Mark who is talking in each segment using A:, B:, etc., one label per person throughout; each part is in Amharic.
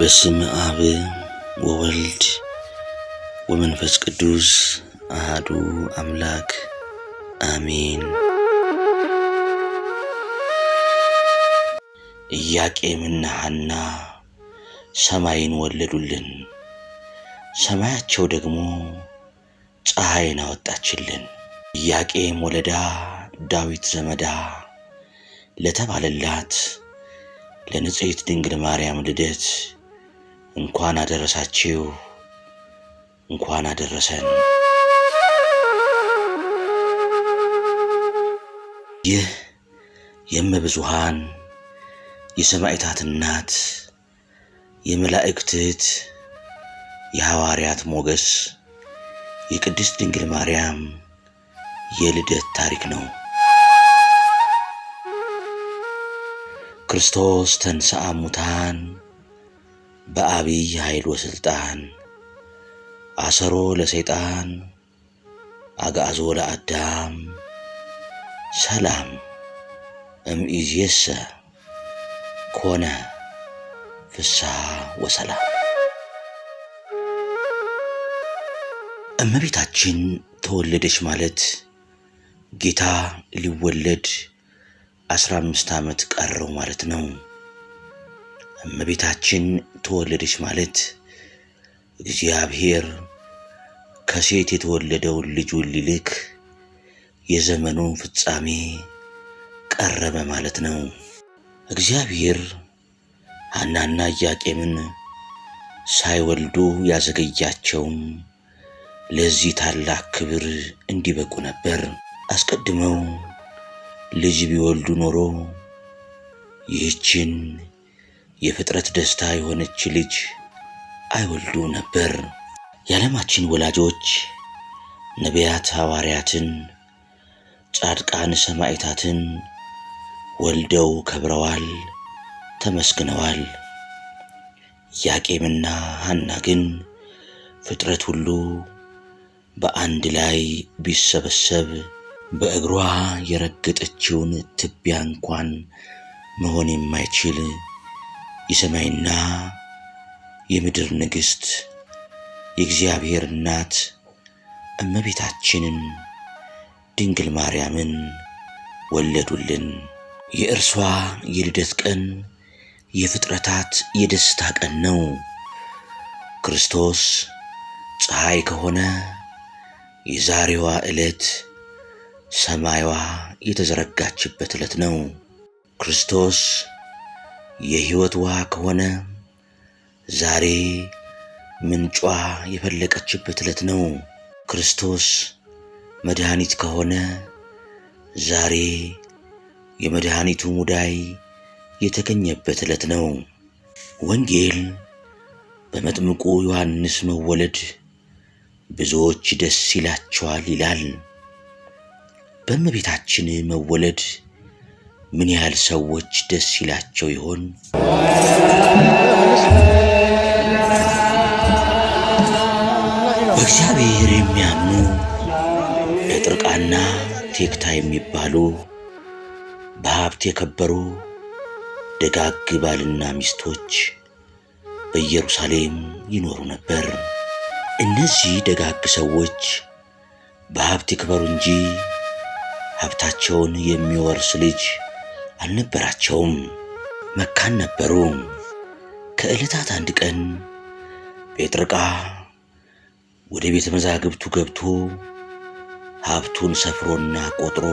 A: በስመ አብ ወወልድ ወመንፈስ ቅዱስ አሐዱ አምላክ አሜን። ኢያቄምና ሐና ሰማይን ወለዱልን፣ ሰማያቸው ደግሞ ፀሐይን አወጣችልን። ኢያቄም ወለዳ ዳዊት ዘመዳ ለተባለላት ለንጽሕት ድንግል ማርያም ልደት እንኳን አደረሳችሁ፣ እንኳን አደረሰን። ይህ የእመብዙኃን የሰማዕታት እናት የመላእክት እህት የሐዋርያት ሞገስ የቅድስት ድንግል ማርያም የልደት ታሪክ ነው። ክርስቶስ ተንሥአ እሙታን በአቢይ ኃይል ወሥልጣን አሰሮ ለሰይጣን አግዓዞ ለአዳም ሰላም እምይእዜሰ ኮነ ፍስሐ ወሰላም። እመቤታችን ተወለደች ማለት ጌታ ሊወለድ 15 ዓመት ቀረው ማለት ነው። እመቤታችን ተወለደች ማለት እግዚአብሔር ከሴት የተወለደውን ልጁን ሊልክ የዘመኑን ፍጻሜ ቀረበ ማለት ነው። እግዚአብሔር ሐናና ኢያቄምን ሳይወልዱ ያዘገያቸውም ለዚህ ታላቅ ክብር እንዲበቁ ነበር። አስቀድመው ልጅ ቢወልዱ ኖሮ ይህችን የፍጥረት ደስታ የሆነች ልጅ አይወልዱ ነበር። የዓለማችን ወላጆች ነቢያት፣ ሐዋርያትን፣ ጻድቃን፣ ሰማዕታትን ወልደው ከብረዋል፣ ተመስግነዋል። ኢያቄምና ሐና ግን ፍጥረት ሁሉ በአንድ ላይ ቢሰበሰብ በእግሯ የረገጠችውን ትቢያ እንኳን መሆን የማይችል የሰማይና የምድር ንግሥት የእግዚአብሔር እናት እመቤታችንን ድንግል ማርያምን ወለዱልን። የእርሷ የልደት ቀን የፍጥረታት የደስታ ቀን ነው። ክርስቶስ ፀሐይ ከሆነ የዛሬዋ ዕለት ሰማይዋ የተዘረጋችበት ዕለት ነው። ክርስቶስ የሕይወት ውሃ ከሆነ ዛሬ ምንጯ የፈለቀችበት ዕለት ነው። ክርስቶስ መድኃኒት ከሆነ ዛሬ የመድኃኒቱ ሙዳይ የተገኘበት ዕለት ነው። ወንጌል በመጥምቁ ዮሐንስ መወለድ ብዙዎች ደስ ይላቸዋል ይላል። በእመቤታችን መወለድ ምን ያህል ሰዎች ደስ ይላቸው ይሆን? በእግዚአብሔር የሚያምኑ ጴጥርቃና ቴክታ የሚባሉ በሀብት የከበሩ ደጋግ ባልና ሚስቶች በኢየሩሳሌም ይኖሩ ነበር። እነዚህ ደጋግ ሰዎች በሀብት ይክበሩ እንጂ ሀብታቸውን የሚወርስ ልጅ አልነበራቸውም። መካን ነበሩ። ከዕለታት አንድ ቀን ጴጥርቃ ወደ ቤተ መዛግብቱ ገብቶ ሀብቱን ሰፍሮና ቆጥሮ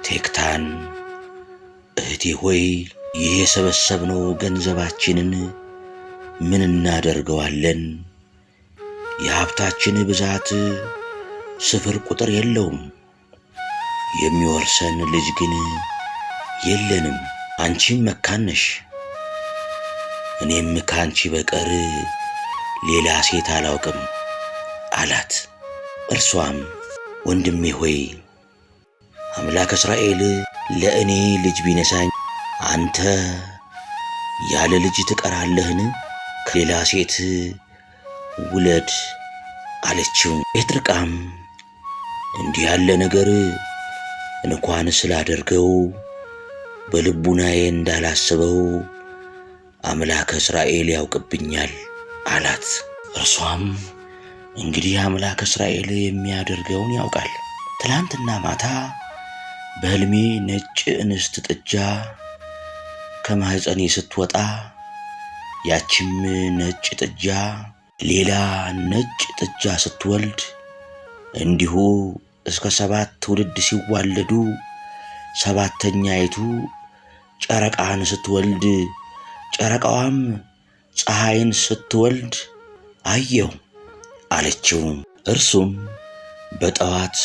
A: ቴክታን እህቴ ሆይ ይህ የሰበሰብነው ገንዘባችንን ምን እናደርገዋለን? የሀብታችን ብዛት ስፍር ቁጥር የለውም። የሚወርሰን ልጅ ግን የለንም። አንቺም መካን ነሽ፣ እኔም ከአንቺ በቀር ሌላ ሴት አላውቅም አላት። እርሷም ወንድሜ ሆይ አምላክ እስራኤል ለእኔ ልጅ ቢነሳኝ አንተ ያለ ልጅ ትቀራለህን? ከሌላ ሴት ውለድ አለችው። ጴጥርቃም እንዲህ ያለ ነገር እንኳን ስላደርገው በልቡናዬ እንዳላስበው አምላከ እስራኤል ያውቅብኛል አላት። እርሷም እንግዲህ አምላከ እስራኤል የሚያደርገውን ያውቃል። ትላንትና ማታ በሕልሜ ነጭ እንስት ጥጃ ከማኅፀኔ ስትወጣ ያችም ነጭ ጥጃ ሌላ ነጭ ጥጃ ስትወልድ እንዲሁ እስከ 7 ትውልድ ሲዋለዱ 7ተኛይቱ ጨረቃን ስትወልድ ጨረቃዋም ፀሐይን ስትወልድ አየሁ አለችው። እርሱም በጠዋት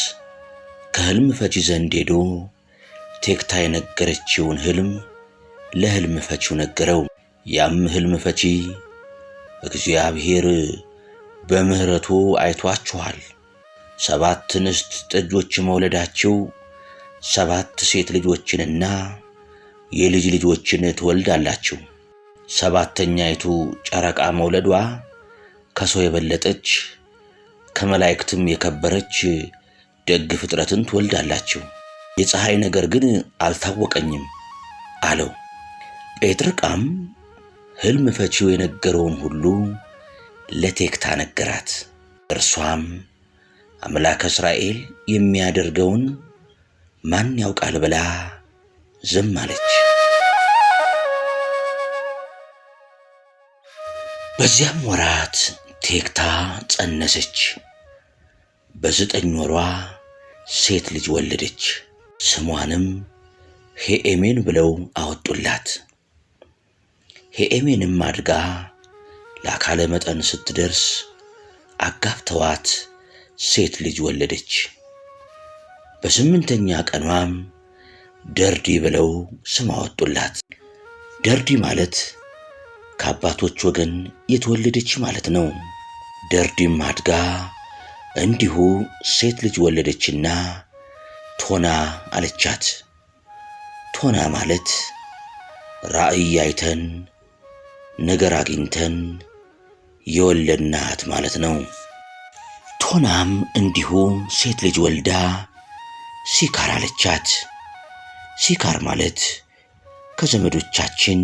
A: ከሕልም ፈቺ ዘንድ ሄዶ ቴክታ የነገረችውን ሕልም ለሕልም ፈቺው ነገረው። ያም ሕልም ፈቺ እግዚአብሔር በምሕረቱ አይቷችኋል፣ 7 እንስት ጥጆች መውለዳቸው 7 ሴት ልጆችንና የልጅ ልጆችን ትወልዳላችሁ። 7ተኛይቱ ጨረቃ መውለዷ ከሰው የበለጠች ከመላእክትም የከበረች ደግ ፍጥረትን ትወልዳላችሁ። የፀሐይ ነገር ግን አልታወቀኝም አለው። ጴጥርቃም ሕልም ፈቺው የነገረውን ሁሉ ለቴክታ ነገራት። እርሷም አምላከ እስራኤል የሚያደርገውን ማን ያውቃል ብላ ዝም አለች። በዚያም ወራት ቴክታ ጸነሰች። በ9 ወሯ ሴት ልጅ ወለደች። ስሟንም ሄኤሜን ብለው አወጡላት። ሄኤሜንም አድጋ ለአካለ መጠን ስትደርስ አጋብተዋት ሴት ልጅ ወለደች። በ8ኛ ቀኗም ደርዲ ብለው ስም አወጡላት። ደርዲ ማለት ከአባቶች ወገን የተወለደች ማለት ነው። ደርዲም አድጋ እንዲሁ ሴት ልጅ ወለደችና ቶና አለቻት። ቶና ማለት ራእይ አይተን ነገር አግኝተን የወለድናት ማለት ነው። ቶናም እንዲሁ ሴት ልጅ ወልዳ ሲካር አለቻት። ሲካር ማለት ከዘመዶቻችን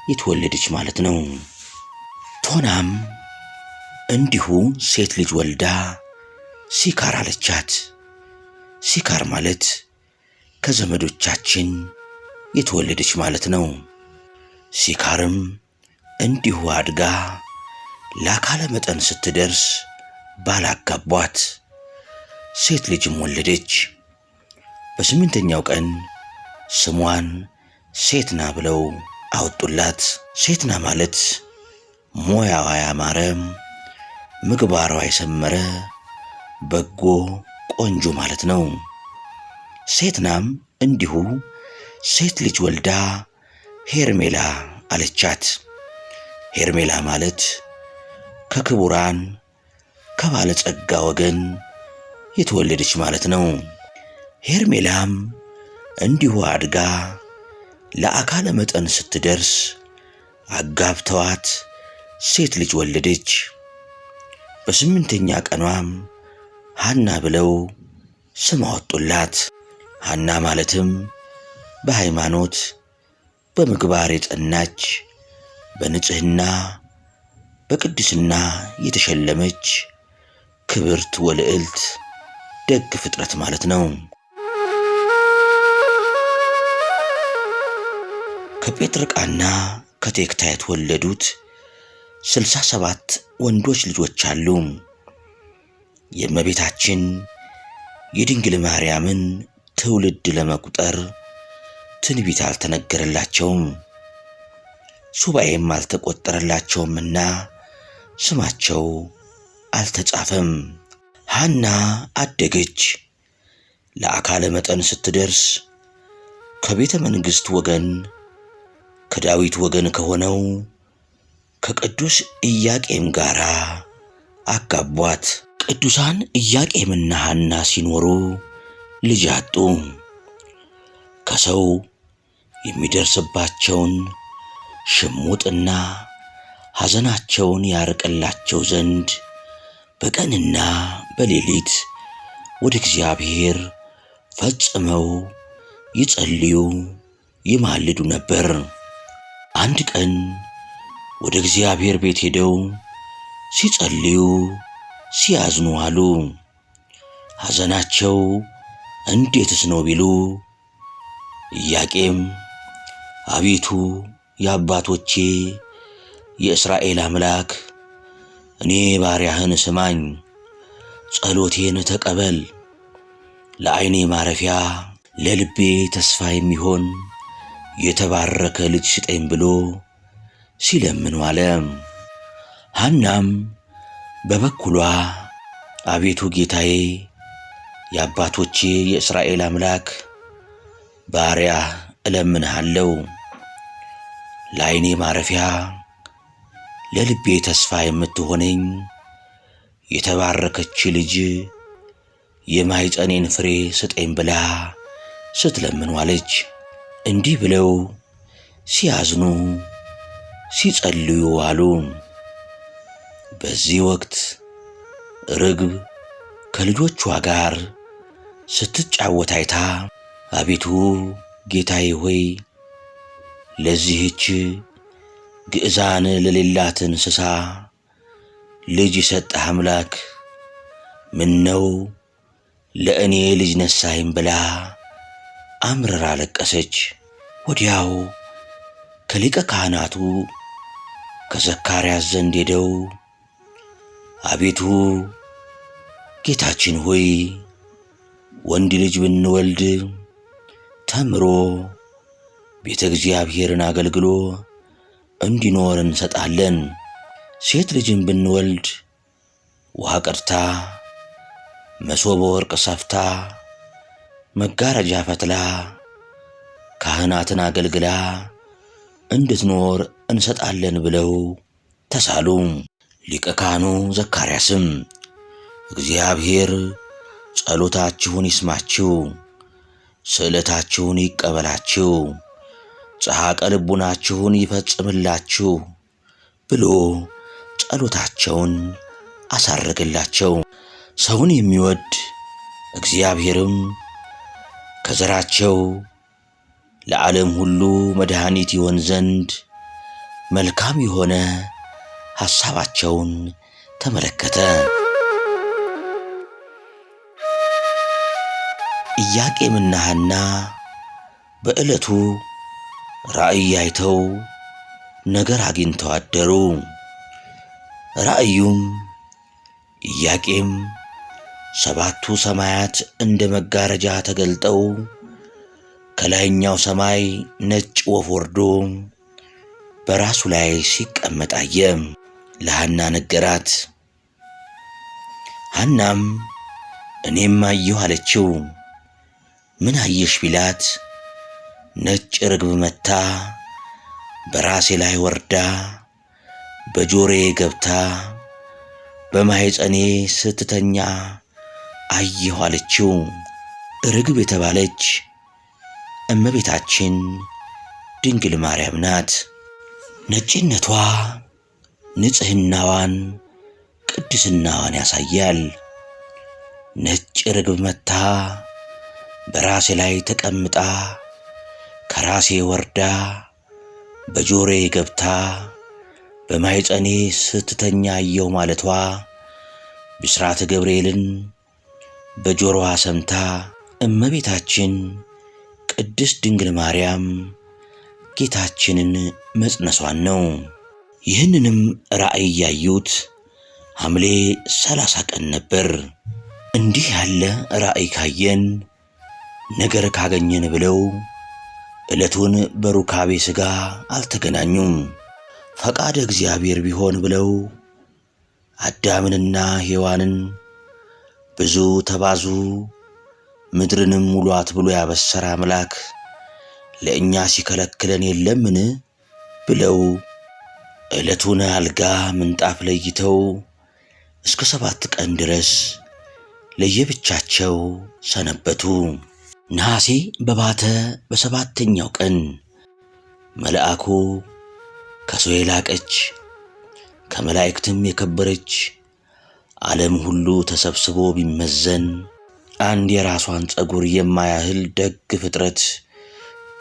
A: የተወለደች ማለት ነው። ቶናም እንዲሁ ሴት ልጅ ወልዳ ሲካር አለቻት። ሲካር ማለት ከዘመዶቻችን የተወለደች ማለት ነው። ሲካርም እንዲሁ አድጋ ለአካለ መጠን ስትደርስ ባላጋቧት ሴት ልጅም ወለደች። በ8ኛው ቀን ስሟን ሴትና ብለው አወጡላት። ሴትና ማለት ሞያዋ ያማረ ምግባሯ የሰመረ በጎ ቆንጆ ማለት ነው። ሴትናም እንዲሁ ሴት ልጅ ወልዳ ሄርሜላ አለቻት። ሄርሜላ ማለት ከክቡራን ከባለጸጋ ወገን የተወለደች ማለት ነው። ሄርሜላም እንዲሁ አድጋ ለአካለ መጠን ስትደርስ አጋብተዋት ሴት ልጅ ወለደች። በ8ኛ ቀኗም ሐና ብለው ስም አወጡላት። ሐና ማለትም በሃይማኖት በምግባር የጸናች በንጽሕና በቅድስና የተሸለመች ክብርት ወልዕልት ደግ ፍጥረት ማለት ነው። ከጴጥርቃና ከቴክታ የተወለዱት 67 ወንዶች ልጆች አሉ። የእመቤታችን የድንግል ማርያምን ትውልድ ለመቁጠር ትንቢት አልተነገረላቸውም፣ ሱባኤም አልተቆጠረላቸውምና ስማቸው አልተጻፈም። ሐና አደገች። ለአካለ መጠን ስትደርስ ከቤተ መንግሥት ወገን ከዳዊት ወገን ከሆነው ከቅዱስ ኢያቄም ጋር አጋቧት። ቅዱሳን ኢያቄምና ሐና ሲኖሩ ልጅ አጡ። ከሰው የሚደርስባቸውን ሽሙጥና ሐዘናቸውን ያርቅላቸው ዘንድ በቀንና በሌሊት ወደ እግዚአብሔር ፈጽመው ይጸልዩ ይማልዱ ነበር። አንድ ቀን ወደ እግዚአብሔር ቤት ሄደው ሲጸልዩ ሲያዝኑ አሉ። ሐዘናቸው እንዴትስ ነው ቢሉ ኢያቄም አቤቱ የአባቶቼ የእስራኤል አምላክ እኔ ባሪያህን ስማኝ፣ ጸሎቴን ተቀበል፣ ለዓይኔ ማረፊያ ለልቤ ተስፋ የሚሆን የተባረከ ልጅ ስጠኝ ብሎ ሲለምን ዋለ። ሐናም በበኩሏ አቤቱ ጌታዬ የአባቶቼ የእስራኤል አምላክ ባሪያ እለምንሃለሁ፣ ለዓይኔ ማረፊያ ለልቤ ተስፋ የምትሆነኝ የተባረከች ልጅ የማኅፀኔን ፍሬ ስጠኝ ብላ ስትለምን ዋለች። እንዲህ ብለው ሲያዝኑ ሲጸልዩ ዋሉ። በዚህ ወቅት ርግብ ከልጆቿ ጋር ስትጫወት አይታ አቤቱ ጌታዬ ሆይ ለዚህች ግዕዛን ለሌላት እንስሳ ልጅ የሰጠህ አምላክ ምነው ለእኔ ልጅ ነሳኸኝ ብላ አምርራ አለቀሰች። ወዲያው ከሊቀ ካህናቱ ከዘካርያስ ዘንድ ሄደው አቤቱ ጌታችን ሆይ ወንድ ልጅ ብንወልድ ተምሮ ቤተ እግዚአብሔርን አገልግሎ እንዲኖር እንሰጣለን፣ ሴት ልጅን ብንወልድ ውሃ ቀድታ መሶበ ወርቅ ሰፍታ መጋረጃ ፈትላ ካህናትን አገልግላ እንድትኖር እንሰጣለን ብለው ተሳሉ። ሊቀ ካህኑ ዘካርያስም እግዚአብሔር ጸሎታችሁን ይስማችሁ፣ ስዕለታችሁን ይቀበላችሁ፣ ጸሐቀ ልቡናችሁን ይፈጽምላችሁ ብሎ ጸሎታቸውን አሳረገላቸው። ሰውን የሚወድ እግዚአብሔርም ከዘራቸው ለዓለም ሁሉ መድኃኒት ይሆን ዘንድ መልካም የሆነ ሐሳባቸውን ተመለከተ። ኢያቄምና ሐና በዕለቱ ራእይ አይተው ነገር አግኝተው አደሩ። ራእዩም ኢያቄም ሰባቱ ሰማያት እንደ መጋረጃ ተገልጠው ከላይኛው ሰማይ ነጭ ወፍ ወርዶ በራሱ ላይ ሲቀመጥ አየ። ለሐና ነገራት። ሐናም እኔም አየሁ አለችው። ምን አየሽ ቢላት ነጭ ርግብ መታ በራሴ ላይ ወርዳ በጆሮዬ ገብታ በማኅፀኔ ስትተኛ አየሁ አለችው። ርግብ የተባለች እመቤታችን ድንግል ማርያም ናት። ነጭነቷ ንጽሕናዋን ቅድስናዋን ያሳያል። ነጭ ርግብ መታ በራሴ ላይ ተቀምጣ ከራሴ ወርዳ በጆሮዬ ገብታ በማኅፀኔ ስትተኛ አየሁ ማለቷ ብስራተ ገብርኤልን በጆሮዋ ሰምታ እመቤታችን ቅድስት ድንግል ማርያም ጌታችንን መጽነሷን ነው። ይህንንም ራእይ ያዩት ሐምሌ 30 ቀን ነበር። እንዲህ ያለ ራእይ ካየን ነገር ካገኘን ብለው ዕለቱን በሩካቤ ሥጋ አልተገናኙም። ፈቃደ እግዚአብሔር ቢሆን ብለው አዳምንና ሔዋንን ብዙ ተባዙ ምድርንም ሙሏት ብሎ ያበሰረ አምላክ ለእኛ ሲከለክለን የለምን ብለው ዕለቱን አልጋ ምንጣፍ ለይተው እስከ 7 ቀን ድረስ ለየብቻቸው ሰነበቱ። ነሐሴ በባተ በሰባተኛው ቀን መልአኩ ከሰው የላቀች ከመላእክትም የከበረች ዓለም ሁሉ ተሰብስቦ ቢመዘን አንድ የራሷን ፀጉር የማያህል ደግ ፍጥረት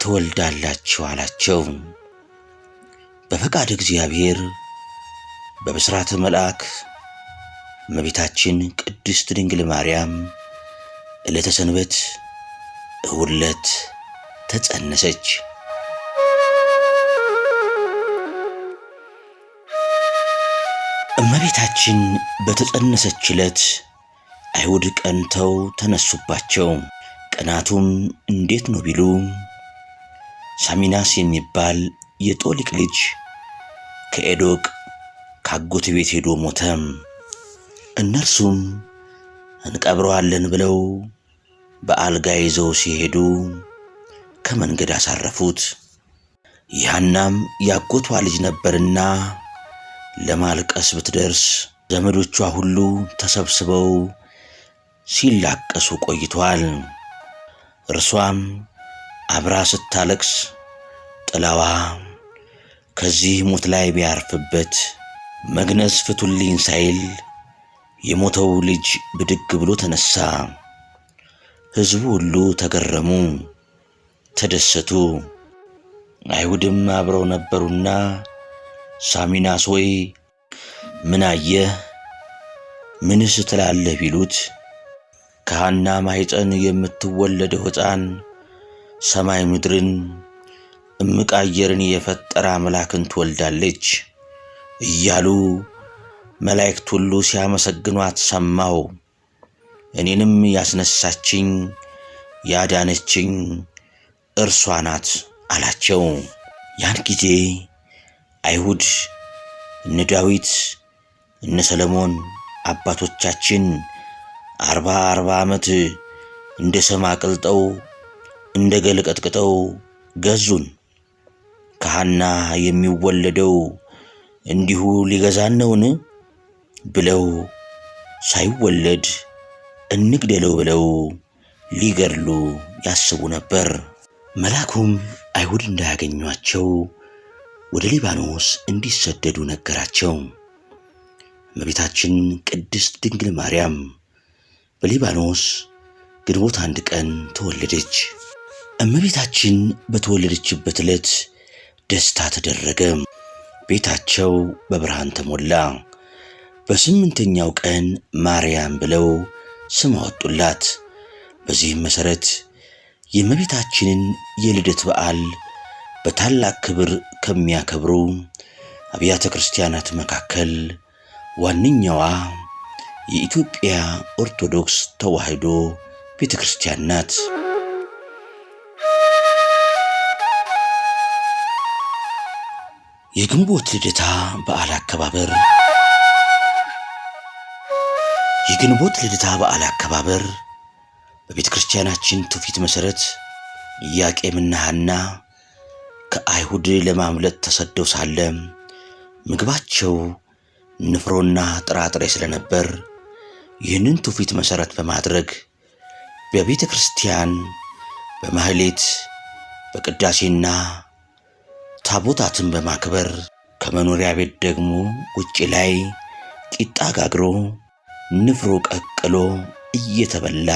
A: ትወልዳላችሁ አላቸው። በፈቃድ እግዚአብሔር በብስራተ መልአክ እመቤታችን ቅድስት ድንግል ማርያም ዕለተ ሰንበት እሁድ ዕለት ተጸነሰች። እመቤታችን በተጸነሰች ዕለት አይሁድ ቀንተው ተነሱባቸው። ቀናቱም እንዴት ነው ቢሉ ሳሚናስ የሚባል የጦሊቅ ልጅ ከኤዶቅ ካጎት ቤት ሄዶ ሞተ። እነርሱም እንቀብረዋለን ብለው በአልጋ ይዘው ሲሄዱ ከመንገድ አሳረፉት። ያናም ያጎቷ ልጅ ነበርና ለማልቀስ ብትደርስ ዘመዶቿ ሁሉ ተሰብስበው ሲላቀሱ ቆይቷል። እርሷም አብራ ስታለቅስ ጥላዋ ከዚህ ሞት ላይ ቢያርፍበት መግነዝ ፍቱልኝ ሳይል የሞተው ልጅ ብድግ ብሎ ተነሳ። ሕዝቡ ሁሉ ተገረሙ፣ ተደሰቱ። አይሁድም አብረው ነበሩና ሳሚናስ ሆይ ምን አየህ? ምንስ ትላለህ ቢሉት ከሐና ማኅፀን የምትወለደው ሕፃን ሰማይ ምድርን እምቅ አየርን የፈጠረ አምላክን ትወልዳለች እያሉ መላእክት ሁሉ ሲያመሰግኗት ሰማሁ። እኔንም ያስነሳችኝ ያዳነችኝ እርሷ ናት አላቸው። ያን ጊዜ አይሁድ እነ ዳዊት እነ ሰለሞን አባቶቻችን 40 ዓመት እንደ ሰም አቅልጠው እንደ ገል ቀጥቅጠው ገዙን፣ ከሐና የሚወለደው እንዲሁ ሊገዛን ነውን ብለው ሳይወለድ እንግደለው ብለው ሊገድሉ ያስቡ ነበር። መልአኩም አይሁድ እንዳያገኟቸው ወደ ሊባኖስ እንዲሰደዱ ነገራቸው። እመቤታችን ቅድስት ድንግል ማርያም በሊባኖስ ግንቦት 1 ቀን ተወለደች። እመቤታችን በተወለደችበት ዕለት ደስታ ተደረገ። ቤታቸው በብርሃን ተሞላ። በ8ኛው ቀን ማርያም ብለው ስም አወጡላት። በዚህም መሠረት የእመቤታችንን የልደት በዓል በታላቅ ክብር ከሚያከብሩ አብያተ ክርስቲያናት መካከል ዋነኛዋ የኢትዮጵያ ኦርቶዶክስ ተዋሕዶ ቤተ ክርስቲያን ናት። የግንቦት ልደታ በዓል አከባበር በቤተ ክርስቲያናችን ትውፊት መሠረት ኢያቄምና ሐና ከአይሁድ ለማምለጥ ተሰደው ሳለ ምግባቸው ንፍሮና ጥራጥሬ ስለነበር ይህንን ትውፊት መሠረት በማድረግ በቤተ ክርስቲያን በማህሌት በቅዳሴና ታቦታትን በማክበር ከመኖሪያ ቤት ደግሞ ውጪ ላይ ቂጣ ጋግሮ ንፍሮ ቀቅሎ እየተበላ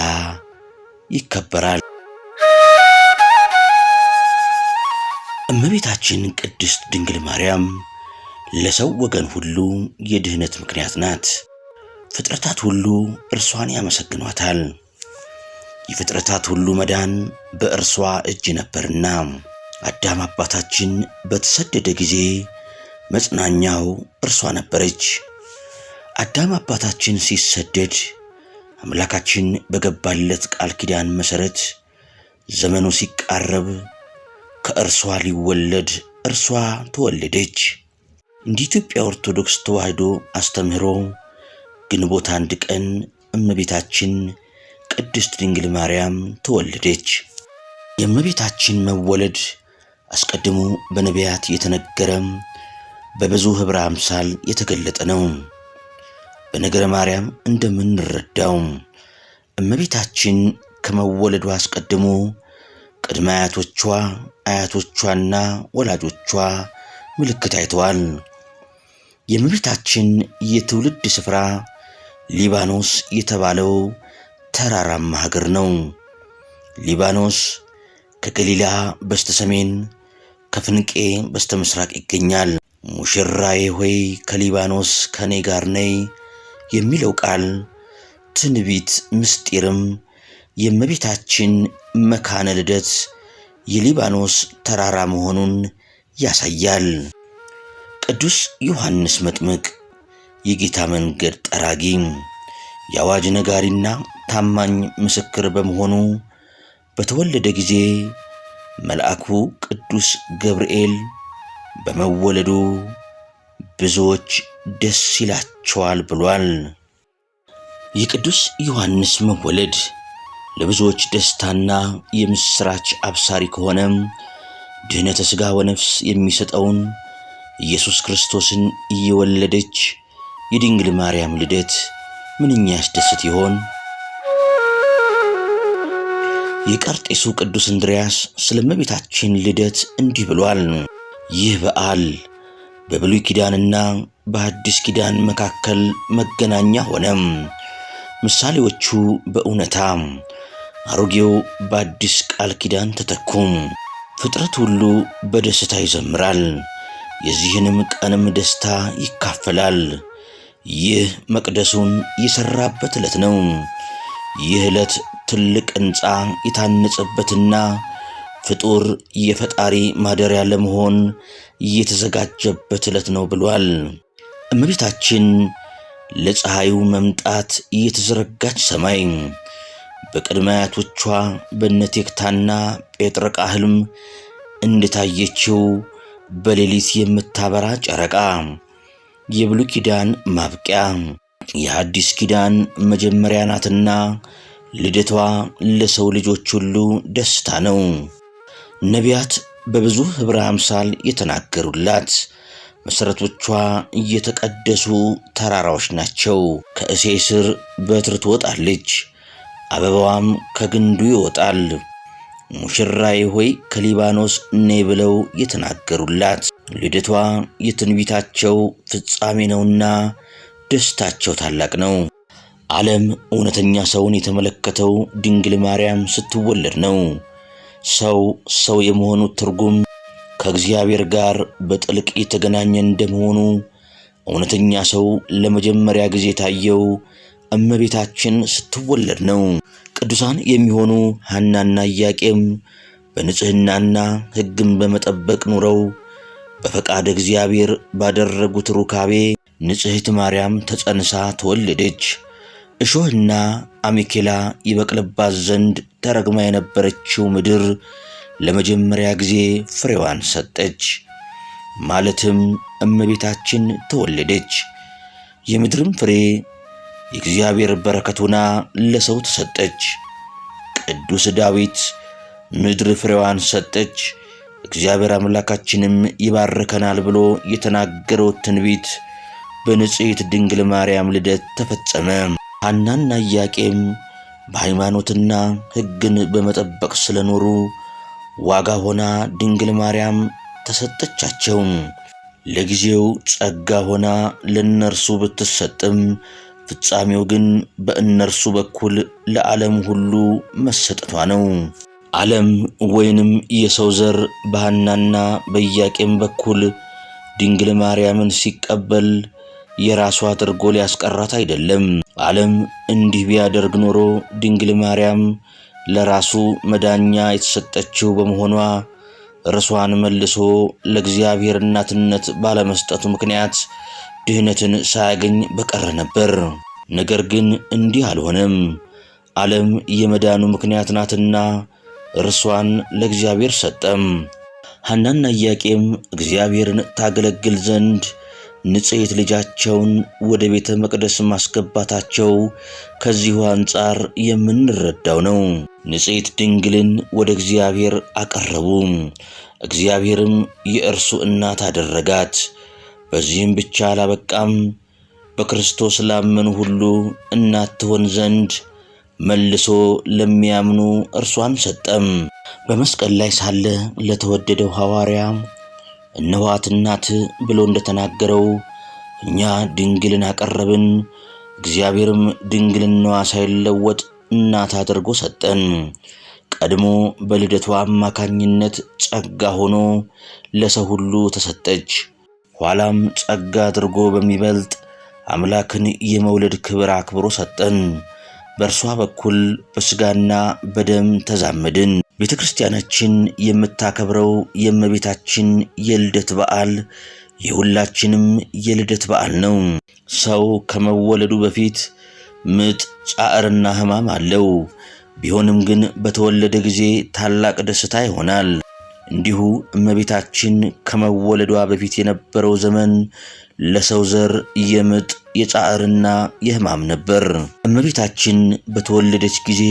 A: ይከበራል። እመቤታችን ቅድስት ድንግል ማርያም ለሰው ወገን ሁሉ የድህነት ምክንያት ናት። ፍጥረታት ሁሉ እርሷን ያመሰግኗታል። የፍጥረታት ሁሉ መዳን በእርሷ እጅ ነበርና አዳም አባታችን በተሰደደ ጊዜ መጽናኛው እርሷ ነበረች። አዳም አባታችን ሲሰደድ አምላካችን በገባለት ቃል ኪዳን መሠረት ዘመኑ ሲቃረብ ከእርሷ ሊወለድ እርሷ ተወለደች። እንደ ኢትዮጵያ ኦርቶዶክስ ተዋሕዶ አስተምህሮ ግንቦት 1 ቀን እመቤታችን ቅድስት ድንግል ማርያም ተወለደች። የእመቤታችን መወለድ አስቀድሞ በነቢያት የተነገረ በብዙ ኅብረ አምሳል የተገለጠ ነው። በነገረ ማርያም እንደምንረዳው እመቤታችን ከመወለዷ አስቀድሞ ቅድመ አያቶቿ፣ አያቶቿና ወላጆቿ ምልክት አይተዋል። የእመቤታችን የትውልድ ስፍራ ሊባኖስ የተባለው ተራራማ ሀገር ነው። ሊባኖስ ከገሊላ በስተሰሜን ከፍንቄ በስተምስራቅ ይገኛል። ሙሽራዬ ሆይ ከሊባኖስ ከኔ ጋር ነይ የሚለው ቃል ትንቢት ምስጢርም የእመቤታችን መካነ ልደት የሊባኖስ ተራራ መሆኑን ያሳያል። ቅዱስ ዮሐንስ መጥምቅ የጌታ መንገድ ጠራጊ የአዋጅ ነጋሪና ታማኝ ምስክር በመሆኑ በተወለደ ጊዜ መልአኩ ቅዱስ ገብርኤል በመወለዱ ብዙዎች ደስ ይላቸዋል ብሏል። የቅዱስ ዮሐንስ መወለድ ለብዙዎች ደስታና የምስራች አብሳሪ ከሆነ ድህነተ ሥጋ ወነፍስ የሚሰጠውን ኢየሱስ ክርስቶስን እየወለደች የድንግል ማርያም ልደት ምንኛ ያስደስት ይሆን? የቀርጤሱ ቅዱስ እንድርያስ ስለ እመቤታችን ልደት እንዲህ ብሏል። ይህ በዓል በብሉይ ኪዳንና በአዲስ ኪዳን መካከል መገናኛ ሆነ። ምሳሌዎቹ በእውነታ አሮጌው በአዲስ ቃል ኪዳን ተተኩ። ፍጥረት ሁሉ በደስታ ይዘምራል፣ የዚህንም ቀንም ደስታ ይካፈላል። ይህ መቅደሱን የሰራበት ዕለት ነው። ይህ ዕለት ትልቅ ሕንፃ የታነጸበትና ፍጡር የፈጣሪ ማደሪያ ለመሆን የተዘጋጀበት ዕለት ነው ብሏል። እመቤታችን ለፀሐዩ መምጣት የተዘረጋች ሰማይ፣ በቅድመ አያቶቿ በነቴክታና ጴጥርቃ ሕልም እንደታየችው በሌሊት የምታበራ ጨረቃ፣ የብሉይ ኪዳን ማብቂያ የአዲስ ኪዳን መጀመሪያ ናትና ልደቷ ለሰው ልጆች ሁሉ ደስታ ነው። ነቢያት በብዙ ኅብረ አምሳል የተናገሩላት መሠረቶቿ የተቀደሱ ተራራዎች ናቸው። ከእሴይ ስር በትር ትወጣለች፣ አበባዋም ከግንዱ ይወጣል። ሙሽራዬ ሆይ ከሊባኖስ ነይ ብለው የተናገሩላት ልደቷ የትንቢታቸው ፍጻሜ ነውና ደስታቸው ታላቅ ነው። ዓለም እውነተኛ ሰውን የተመለከተው ድንግል ማርያም ስትወለድ ነው። ሰው የመሆኑ ትርጉም ከእግዚአብሔር ጋር በጥልቅ የተገናኘ እንደመሆኑ እውነተኛ ሰው ለመጀመሪያ ጊዜ ታየው እመቤታችን ስትወለድ ነው። ቅዱሳን የሚሆኑ ሐናና ኢያቄም በንጽሕናና ሕግን በመጠበቅ ኑረው በፈቃድ እግዚአብሔር ባደረጉት ሩካቤ ንጽሕት ማርያም ተጸንሳ ተወለደች። እሾህና አሜኬላ ይበቅልባት ዘንድ ተረግማ የነበረችው ምድር ለመጀመሪያ ጊዜ ፍሬዋን ሰጠች። ማለትም እመቤታችን ተወለደች። የምድርም ፍሬ የእግዚአብሔር በረከት ሆና ለሰው ተሰጠች። ቅዱስ ዳዊት ምድር ፍሬዋን ሰጠች፣ እግዚአብሔር አምላካችንም ይባርከናል ብሎ የተናገረው ትንቢት በንጽሕት ድንግል ማርያም ልደት ተፈጸመ። ሐናና ኢያቄም በሃይማኖትና ሕግን በመጠበቅ ስለኖሩ ዋጋ ሆና ድንግል ማርያም ተሰጠቻቸው። ለጊዜው ጸጋ ሆና ለእነርሱ ብትሰጥም ፍጻሜው ግን በእነርሱ በኩል ለዓለም ሁሉ መሰጠቷ ነው። ዓለም ወይንም የሰው ዘር በሐናና በኢያቄም በኩል ድንግል ማርያምን ሲቀበል የራሱ አድርጎ ሊያስቀራት አይደለም። ዓለም እንዲህ ቢያደርግ ኖሮ ድንግል ማርያም ለራሱ መዳኛ የተሰጠችው በመሆኗ እርሷን መልሶ ለእግዚአብሔር እናትነት ባለመስጠቱ ምክንያት ድህነትን ሳያገኝ በቀረ ነበር። ነገር ግን እንዲህ አልሆነም። ዓለም የመዳኑ ምክንያት ናትና እርሷን ለእግዚአብሔር ሰጠም። ሐናና ኢያቄም እግዚአብሔርን ታገለግል ዘንድ ንጽሕት ልጃቸውን ወደ ቤተ መቅደስ ማስገባታቸው ከዚሁ አንጻር የምንረዳው ነው። ንጽሕት ድንግልን ወደ እግዚአብሔር አቀረቡ፣ እግዚአብሔርም የእርሱ እናት አደረጋት። በዚህም ብቻ አላበቃም፣ በክርስቶስ ላመኑ ሁሉ እናት ትሆን ዘንድ መልሶ ለሚያምኑ እርሷን ሰጠም። በመስቀል ላይ ሳለ ለተወደደው ሐዋርያ እነኋት እናት ብሎ እንደተናገረው እኛ ድንግልን አቀረብን፣ እግዚአብሔርም ድንግልናዋ ሳይለወጥ እናት አድርጎ ሰጠን። ቀድሞ በልደቷ አማካኝነት ጸጋ ሆኖ ለሰው ሁሉ ተሰጠች። ኋላም ጸጋ አድርጎ በሚበልጥ አምላክን የመውለድ ክብር አክብሮ ሰጠን። በእርሷ በኩል በሥጋና በደም ተዛመድን። ቤተክርስቲያናችን የምታከብረው የእመቤታችን የልደት በዓል የሁላችንም የልደት በዓል ነው። ሰው ከመወለዱ በፊት ምጥ፣ ጻዕርና ሕማም አለው። ቢሆንም ግን በተወለደ ጊዜ ታላቅ ደስታ ይሆናል። እንዲሁ እመቤታችን ከመወለዷ በፊት የነበረው ዘመን ለሰው ዘር የምጥ፣ የጻዕርና የሕማም ነበር። እመቤታችን በተወለደች ጊዜ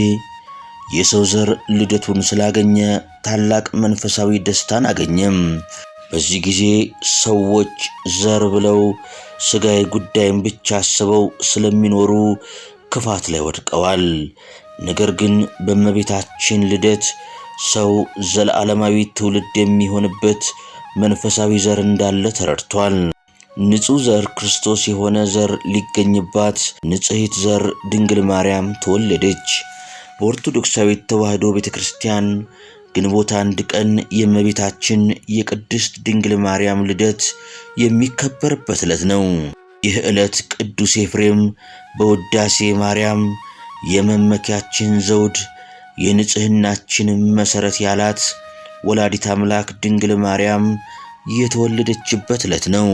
A: የሰው ዘር ልደቱን ስላገኘ ታላቅ መንፈሳዊ ደስታን አገኘም። በዚህ ጊዜ ሰዎች ዘር ብለው ሥጋዊ ጉዳይን ብቻ አስበው ስለሚኖሩ ክፋት ላይ ወድቀዋል። ነገር ግን በእመቤታችን ልደት ሰው ዘለዓለማዊ ትውልድ የሚሆንበት መንፈሳዊ ዘር እንዳለ ተረድቷል። ንጹሕ ዘር ክርስቶስ የሆነ ዘር ሊገኝባት ንጽሕት ዘር ድንግል ማርያም ተወለደች። በኦርቶዶክሳዊት ተዋሕዶ ቤተክርስቲያን ግንቦት 1 ቀን የእመቤታችን የቅድስት ድንግል ማርያም ልደት የሚከበርበት ዕለት ነው። ይህ ዕለት ቅዱስ ኤፍሬም በውዳሴ ማርያም የመመኪያችን ዘውድ የንጽሕናችን መሠረት ያላት ወላዲት አምላክ ድንግል ማርያም የተወለደችበት ዕለት ነው።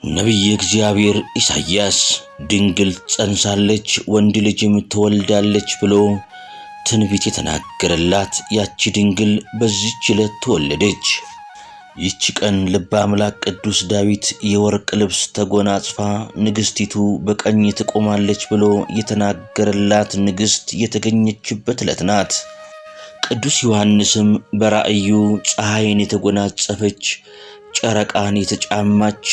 A: ነቢየ እግዚአብሔር ኢሳይያስ ድንግል ጸንሳለች ወንድ ልጅም ትወልዳለች ብሎ ትንቢት የተናገረላት ያቺ ድንግል በዚህች ዕለት ተወለደች። ይህች ቀን ልበ አምላክ ቅዱስ ዳዊት የወርቅ ልብስ ተጎናጽፋ ንግሥቲቱ በቀኝ ትቆማለች ብሎ የተናገረላት ንግሥት የተገኘችበት ዕለት ናት። ቅዱስ ዮሐንስም በራእዩ ፀሐይን የተጎናጸፈች ጨረቃን የተጫማች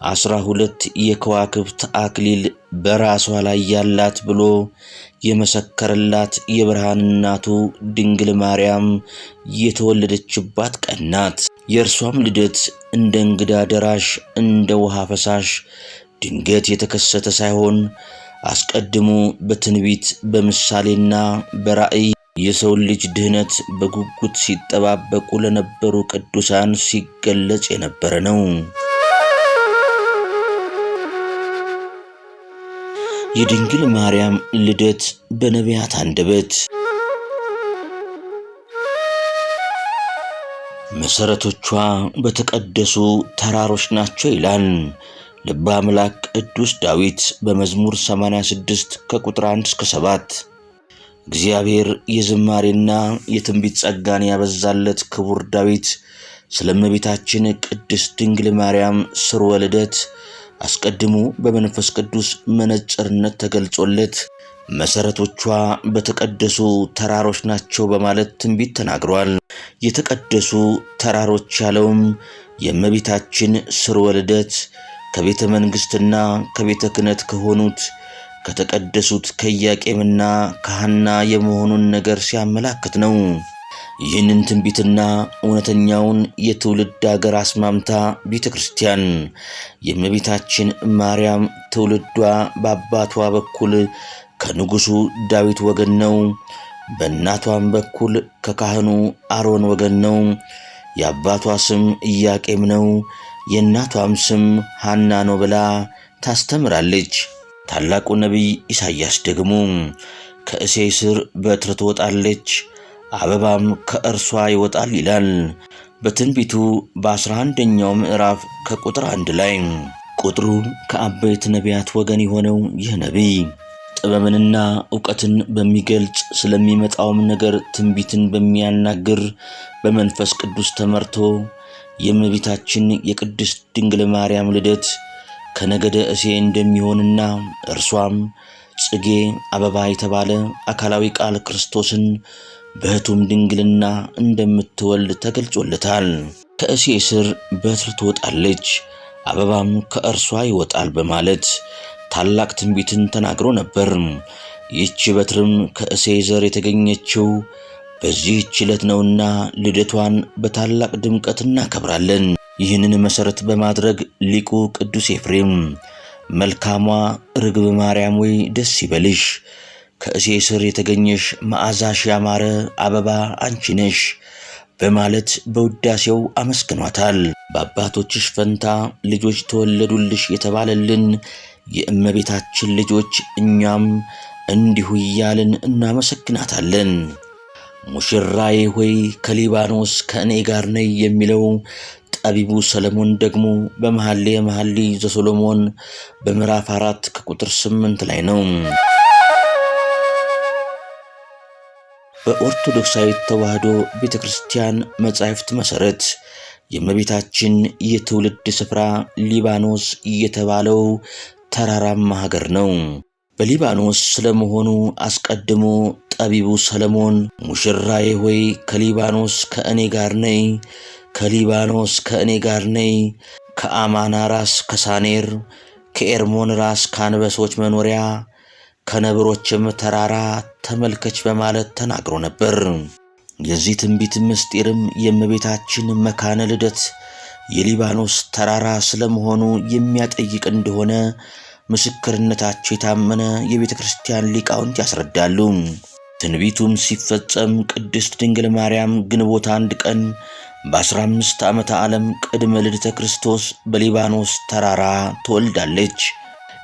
A: 12 የከዋክብት አክሊል በራሷ ላይ ያላት ብሎ የመሰከረላት የብርሃን እናቱ ድንግል ማርያም የተወለደችባት ቀን ናት። የእርሷም ልደት እንደ እንግዳ ደራሽ እንደ ውሃ ፈሳሽ ድንገት የተከሰተ ሳይሆን አስቀድሞ በትንቢት በምሳሌና በራእይ የሰው ልጅ ድህነት በጉጉት ሲጠባበቁ ለነበሩ ቅዱሳን ሲገለጽ የነበረ ነው። የድንግል ማርያም ልደት በነቢያት አንደበት መሰረቶቿ በተቀደሱ ተራሮች ናቸው ይላል ልበ አምላክ ቅዱስ ዳዊት በመዝሙር 86 ከቁጥር 1 እስከ 7። እግዚአብሔር የዝማሬና የትንቢት ጸጋን ያበዛለት ክቡር ዳዊት ስለ እመቤታችን ቅድስት ድንግል ማርያም ስርወ ልደት አስቀድሞ በመንፈስ ቅዱስ መነጽርነት ተገልጾለት መሰረቶቿ በተቀደሱ ተራሮች ናቸው በማለት ትንቢት ተናግሯል። የተቀደሱ ተራሮች ያለውም የእመቤታችን ስርወ ልደት ከቤተ መንግሥትና ከቤተ ክህነት ከሆኑት ከተቀደሱት ከኢያቄምና ከሐና የመሆኑን ነገር ሲያመላክት ነው። ይህንን ትንቢትና እውነተኛውን የትውልድ አገር አስማምታ ቤተ ክርስቲያን የእመቤታችን ማርያም ትውልዷ በአባቷ በኩል ከንጉሡ ዳዊት ወገን ነው፣ በእናቷም በኩል ከካህኑ አሮን ወገን ነው። የአባቷ ስም ኢያቄም ነው፣ የእናቷም ስም ሐና ነው ብላ ታስተምራለች። ታላቁ ነቢይ ኢሳይያስ ደግሞ ከእሴይ ስር በትር ትወጣለች፣ አበባም ከእርሷ ይወጣል ይላል በትንቢቱ በ11ኛው ምዕራፍ ከቁጥር 1 ላይ። ቁጥሩ ከአበይት ነቢያት ወገን የሆነው ይህ ነቢይ ጥበብንና ዕውቀትን በሚገልጽ ስለሚመጣውም ነገር ትንቢትን በሚያናግር በመንፈስ ቅዱስ ተመርቶ የእመቤታችን የቅድስት ድንግል ማርያም ልደት ከነገደ እሴይ እንደሚሆንና እርሷም ጽጌ አበባ የተባለ አካላዊ ቃል ክርስቶስን በሕቱም ድንግልና እንደምትወልድ ተገልጾለታል። ከእሴይ ስር በትር ትወጣለች፣ አበባም ከእርሷ ይወጣል በማለት ታላቅ ትንቢትን ተናግሮ ነበር። ይህች በትርም ከእሴይ ዘር የተገኘችው በዚህች ዕለት ነውና ልደቷን በታላቅ ድምቀት እናከብራለን። ይህንን መሠረት በማድረግ ሊቁ ቅዱስ ኤፍሬም መልካሟ ርግብ ማርያም ወይ ደስ ይበልሽ፣ ከእሴይ ስር የተገኘሽ መዓዛሽ ያማረ አበባ አንቺ ነሽ፣ በማለት በውዳሴው አመስግኗታል። በአባቶችሽ ፈንታ ልጆች ተወለዱልሽ የተባለልን የእመቤታችን ልጆች እኛም እንዲሁ እያልን እናመሰግናታለን። ሙሽራዬ ሆይ ከሊባኖስ ከእኔ ጋር ነይ የሚለው ጠቢቡ ሰለሞን ደግሞ በመኃልየ መኃልይ ዘሰሎሞን በምዕራፍ 4 ከቁጥር 8 ላይ ነው። በኦርቶዶክሳዊት ተዋሕዶ ቤተክርስቲያን መጻሕፍት መሠረት የእመቤታችን የትውልድ ስፍራ ሊባኖስ የተባለው ተራራማ ሀገር ነው። በሊባኖስ ስለመሆኑ አስቀድሞ ጠቢቡ ሰለሞን ሙሽራዬ ሆይ ከሊባኖስ ከእኔ ጋር ነይ፣ ከሊባኖስ ከእኔ ጋር ነይ፣ ከአማና ራስ ከሳኔር፣ ከኤርሞን ራስ ከአንበሶች መኖሪያ፣ ከነብሮችም ተራራ ተመልከች በማለት ተናግሮ ነበር። የዚህ ትንቢት ምስጢርም የእመቤታችን መካነ ልደት የሊባኖስ ተራራ ስለመሆኑ የሚያጠይቅ እንደሆነ ምስክርነታቸው የታመነ የቤተ ክርስቲያን ሊቃውንት ያስረዳሉ። ትንቢቱም ሲፈጸም ቅድስት ድንግል ማርያም ግንቦት 1 ቀን በ15 ዓመተ ዓለም ቅድመ ልደተ ክርስቶስ በሊባኖስ ተራራ ትወልዳለች።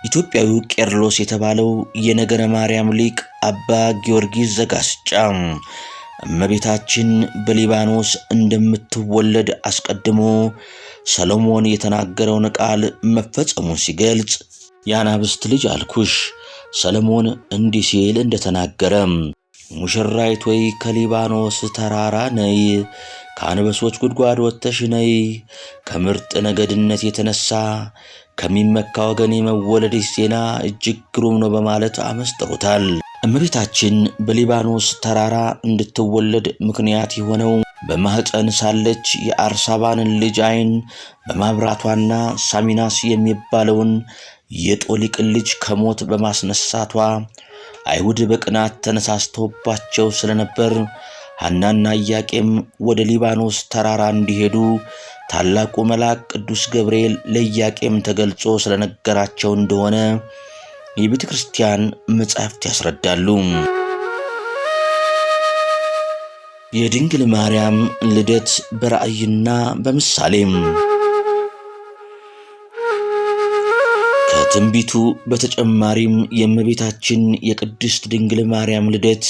A: ኢትዮጵያዊው ቄርሎስ የተባለው የነገረ ማርያም ሊቅ አባ ጊዮርጊስ ዘጋስጫ እመቤታችን በሊባኖስ እንደምትወለድ አስቀድሞ ሰሎሞን የተናገረውን ቃል መፈጸሙን ሲገልጽ የአናብስት ልጅ አልኩሽ ሰሎሞን እንዲህ ሲል እንደተናገረ ሙሽራይት ወይ ከሊባኖስ ተራራ ነይ፣ ከአንበሶች ጉድጓድ ወጥተሽ ነይ፣ ከምርጥ ነገድነት የተነሳ ከሚመካ ወገን የመወለድሽ ዜና እጅግ ግሩም ነው በማለት አመስጥሮታል። እመቤታችን በሊባኖስ ተራራ እንድትወለድ ምክንያት የሆነው በማህፀን ሳለች የአርሳባንን ልጅ ዓይን በማብራቷና ሳሚናስ የሚባለውን የጦሊቅን ልጅ ከሞት በማስነሳቷ አይሁድ በቅናት ተነሳስተውባቸው ስለነበር ሐናና ኢያቄም ወደ ሊባኖስ ተራራ እንዲሄዱ ታላቁ መልአክ ቅዱስ ገብርኤል ለኢያቄም ተገልጾ ስለነገራቸው እንደሆነ የቤተ ክርስቲያን መጻሕፍት ያስረዳሉ። የድንግል ማርያም ልደት በራእይና በምሳሌም ከትንቢቱ በተጨማሪም የእመቤታችን የቅድስት ድንግል ማርያም ልደት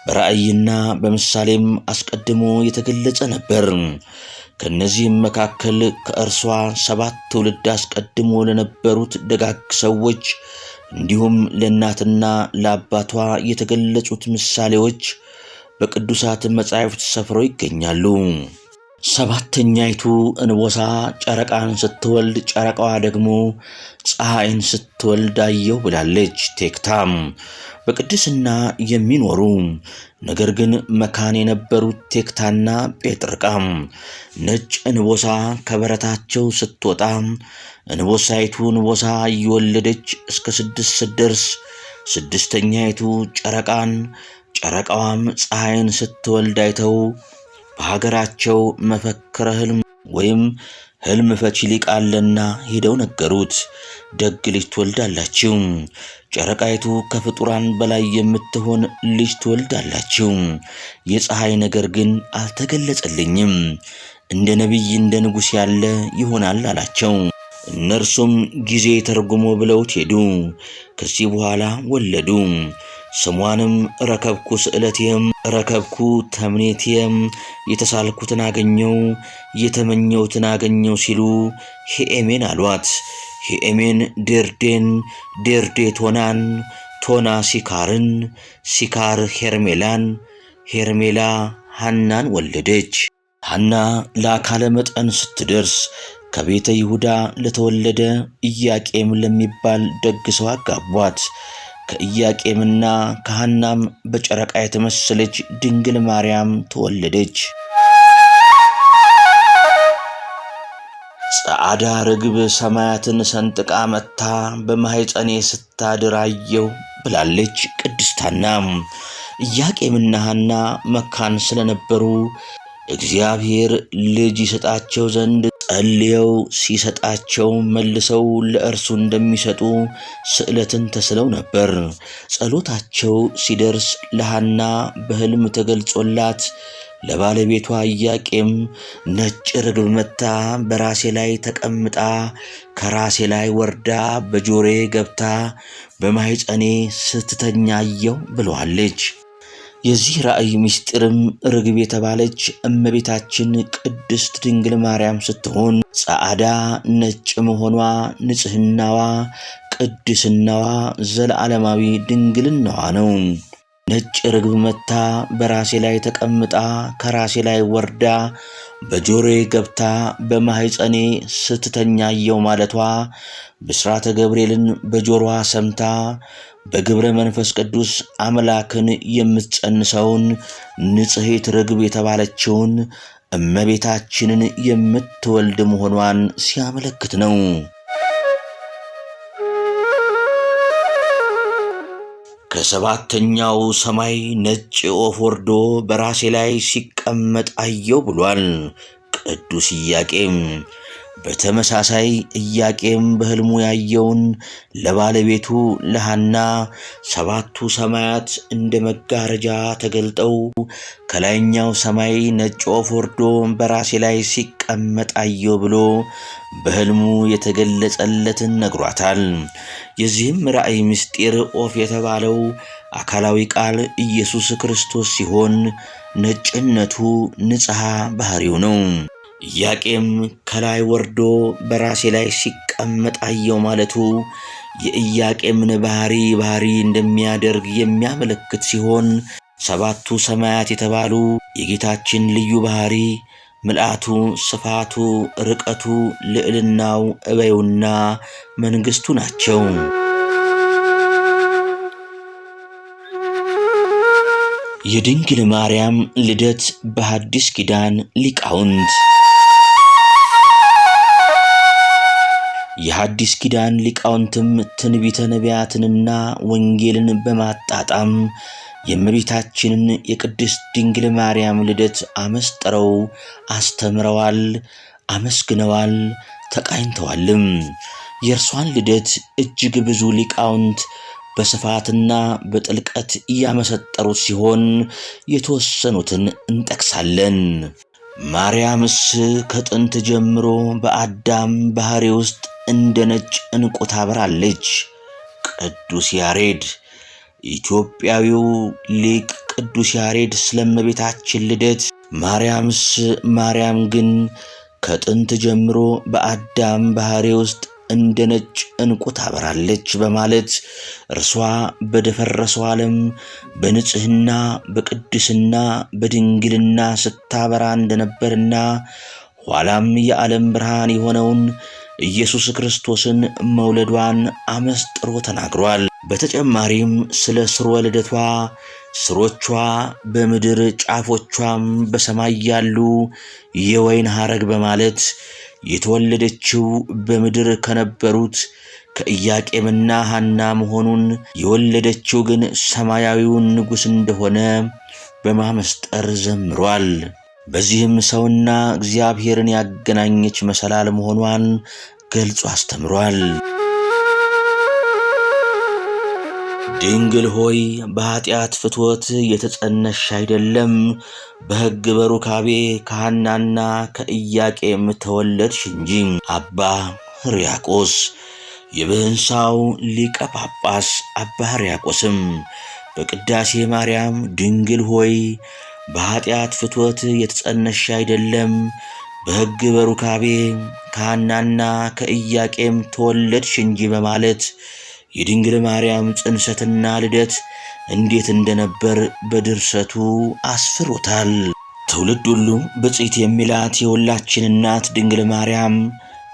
A: በራእይና በምሳሌም አስቀድሞ የተገለጸ ነበር። ከነዚህም መካከል ከእርሷ 7 ትውልድ አስቀድሞ ለነበሩት ደጋግ ሰዎች እንዲሁም ለእናትና ለአባቷ የተገለጹት ምሳሌዎች በቅዱሳት መጻሕፍት ሰፍረው ይገኛሉ። 7ኛይቱ እንቦሳ ጨረቃን ስትወልድ ጨረቃዋ ደግሞ ፀሐይን ስትወልድ አየሁ ብላለች ቴክታም። በቅድስና የሚኖሩ ነገር ግን መካን የነበሩት ቴክታና ጴጥርቃም ነጭ እንቦሳ ከበረታቸው ስትወጣ እንቦሳይቱ እንቦሳ እየወለደች እስከ 6 ስትደርስ 6ኛይቱ ጨረቃን ጨረቃዋም ፀሐይን ስትወልድ አይተው በሀገራቸው መፈክረ ሕልም ወይም ሕልም ፈቺ ሊቅ አለና ሄደው ነገሩት። ደግ ልጅ ትወልዳላችሁ፣ ጨረቃይቱ ከፍጡራን በላይ የምትሆን ልጅ ትወልዳላችሁ። የፀሐይ ነገር ግን አልተገለጸልኝም፣ እንደ ነቢይ እንደ ንጉሥ ያለ ይሆናል አላቸው። እነርሱም ጊዜ ተርጉሞ ብለውት ሄዱ። ከዚህ በኋላ ወለዱ። ስሟንም ረከብኩ ስዕለቴም ረከብኩ ተምኔቴም፣ የተሳልኩትን አገኘው የተመኘውትን አገኘው ሲሉ ሄኤሜን አሏት። ሄኤሜን ዴርዴን፣ ዴርዴ ቶናን፣ ቶና ሲካርን፣ ሲካር ሄርሜላን፣ ሄርሜላ ሐናን ወለደች። ሐና ለአካለ መጠን ስትደርስ ከቤተ ይሁዳ ለተወለደ ኢያቄም ለሚባል ደግ ሰው አጋቧት። ከኢያቄምና ከሐናም በጨረቃ የተመሰለች ድንግል ማርያም ተወለደች። ጸዓዳ ርግብ ሰማያትን ሰንጥቃ መታ በማኅፀኔ ስታድር አየሁ ብላለች ቅድስት ሐና። ኢያቄምና ሐና መካን ስለነበሩ እግዚአብሔር ልጅ ይሰጣቸው ዘንድ ጸልየው ሲሰጣቸው መልሰው ለእርሱ እንደሚሰጡ ስዕለትን ተስለው ነበር። ጸሎታቸው ሲደርስ ለሐና በሕልም ተገልጾላት ለባለቤቷ ኢያቄም ነጭ ርግብ መታ በራሴ ላይ ተቀምጣ ከራሴ ላይ ወርዳ በጆሮዬ ገብታ በማኅፀኔ ስትተኛ አየሁ ብለዋለች። የዚህ ራእይ ምስጢርም ርግብ የተባለች እመቤታችን ቅድስት ድንግል ማርያም ስትሆን ጻዕዳ ነጭ መሆኗ ንጽሕናዋ፣ ቅድስናዋ፣ ዘለዓለማዊ ድንግልናዋ ነው። ነጭ ርግብ መታ በራሴ ላይ ተቀምጣ ከራሴ ላይ ወርዳ በጆሮዬ ገብታ በማኅፀኔ ስትተኛየው ማለቷ ብስራተ ገብርኤልን በጆሮዋ ሰምታ በግብረ መንፈስ ቅዱስ አምላክን የምትጸንሰውን ንጽሕት ርግብ የተባለችውን እመቤታችንን የምትወልድ መሆኗን ሲያመለክት ነው። ከሰባተኛው ሰማይ ነጭ ወፍ ወርዶ በራሴ ላይ ሲቀመጥ አየሁ ብሏል ቅዱስ ኢያቄም። በተመሳሳይ ኢያቄም በሕልሙ ያየውን ለባለቤቱ ለሐና ሰባቱ ሰማያት እንደ መጋረጃ ተገልጠው ከላይኛው ሰማይ ነጭ ወፍ ወርዶ በራሴ ላይ ሲቀመጥ አየሁ ብሎ በሕልሙ የተገለጸለትን ነግሯታል። የዚህም ራእይ ምስጢር ወፍ የተባለው አካላዊ ቃል ኢየሱስ ክርስቶስ ሲሆን ነጭነቱ ንጽሐ ባሕሪው ነው። ኢያቄም ከላይ ወርዶ በራሴ ላይ ሲቀመጥ አየሁ ማለቱ የኢያቄምን ባህሪ እንደሚያደርግ የሚያመለክት ሲሆን ሰባቱ ሰማያት የተባሉ የጌታችን ልዩ ባህሪ ምልአቱ፣ ስፋቱ፣ ርቀቱ፣ ልዕልናው፣ እበዩና መንግሥቱ ናቸው። የድንግል ማርያም ልደት በሐዲስ ኪዳን ሊቃውንት። የሐዲስ ኪዳን ሊቃውንትም ትንቢተ ነቢያትንና ወንጌልን በማጣጣም የእመቤታችንን የቅድስት ድንግል ማርያም ልደት አመስጥረው አስተምረዋል፣ አመስግነዋል፣ ተቃኝተዋልም። የእርሷን ልደት እጅግ ብዙ ሊቃውንት በስፋትና በጥልቀት እያመሰጠሩት ሲሆን የተወሰኑትን እንጠቅሳለን። ማርያምስ ከጥንት ጀምሮ በአዳም ባሕሪ ውስጥ እንደ ነጭ ዕንቁ ታበራለች። ቅዱስ ያሬድ። ኢትዮጵያዊው ሊቅ ቅዱስ ያሬድ ስለ እመቤታችን ልደት ማርያም ግን ከጥንት ጀምሮ በአዳም ባሕሪ ውስጥ እንደ ነጭ ዕንቁ ታበራለች በማለት እርሷ በደፈረሰው ዓለም በንጽሕና፣ በቅድስና፣ በድንግልና ስታበራ እንደነበርና ኋላም የዓለም ብርሃን የሆነውን ኢየሱስ ክርስቶስን መውለዷን አመስጥሮ ተናግሯል። በተጨማሪም ስለ ስርወ ልደቷ ስሮቿ በምድር ጫፎቿም በሰማይ ያሉ የወይን ሐረግ በማለት የተወለደችው በምድር ከነበሩት ከኢያቄምና ሐና መሆኑን የወለደችው ግን ሰማያዊውን ንጉሥ እንደሆነ በማመስጠር ዘምሯል። በዚህም ሰውና እግዚአብሔርን ያገናኘች መሰላል መሆኗን ገልጾ አስተምሯል። ድንግል ሆይ በኃጢአት ፍትወት የተጸነሽ አይደለም፣ በሕግ በሩካቤ ከሐናና ከኢያቄም ተወለድሽ እንጂ። አባ ሕርያቆስ። የብህንሳው ሊቀ ጳጳስ አባ ሕርያቆስም በቅዳሴ ማርያም ድንግል ሆይ በኃጢአት ፍትወት የተጸነሽ አይደለም፣ በሕግ በሩካቤ ከሐናና ከኢያቄም ተወለድሽ እንጂ በማለት የድንግል ማርያም ጽንሰትና ልደት እንዴት እንደነበር በድርሰቱ አስፍሮታል። ትውልድ ሁሉ ብፅዕት የሚላት የሁላችን እናት ድንግል ማርያም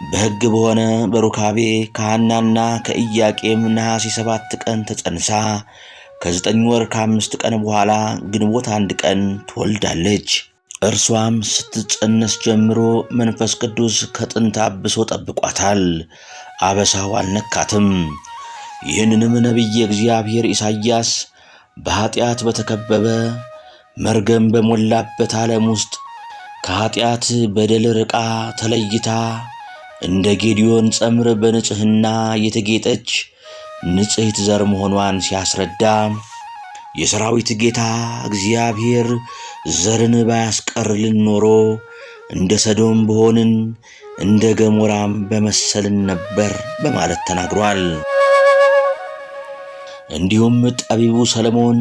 A: በሕግ በሆነ በሩካቤ ከሐናና ከኢያቄም ነሐሴ 7 ቀን ተጸንሳ ከ9 ወር ከ5 ቀን በኋላ ግንቦት 1 ቀን ትወልዳለች። እርሷም ስትጸነስ ጀምሮ መንፈስ ቅዱስ ከጥንት አብሶ ጠብቋታል፣ አበሳው አልነካትም። ይህንንም ነቢየ እግዚአብሔር ኢሳይያስ በኃጢአት በተከበበ መርገም በሞላበት ዓለም ውስጥ ከኃጢአት በደል ርቃ ተለይታ እንደ ጌዲዮን ጸምር በንጽሕና የተጌጠች ንጽሕት ዘር መሆኗን ሲያስረዳ የሰራዊት ጌታ እግዚአብሔር ዘርን ባያስቀርልን ኖሮ እንደ ሰዶም በሆንን እንደ ገሞራም በመሰልን ነበር በማለት ተናግሯል። እንዲሁም ጠቢቡ ሰለሞን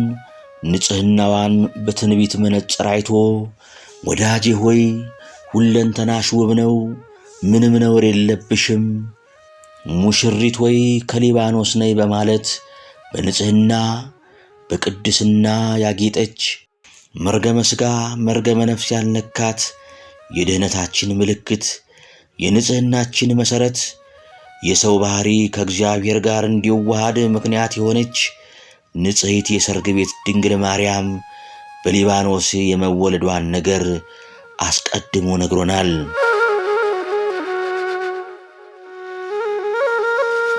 A: ንጽሕናዋን በትንቢት መነጽር አይቶ ወዳጄ ሆይ ሁለንተናሽ ውብ ነው፣ ምንም ነውር የለብሽም፣ ሙሽሪት ወይ ከሊባኖስ ነይ በማለት በንጽሕና በቅድስና ያጌጠች መርገመ ሥጋ መርገመ ነፍስ ያልነካት የድኅነታችን ምልክት የንጽሕናችን መሠረት የሰው ባህሪ ከእግዚአብሔር ጋር እንዲዋሃድ ምክንያት የሆነች ንጽሕት የሰርግ ቤት ድንግል ማርያም በሊባኖስ የመወለዷን ነገር አስቀድሞ ነግሮናል።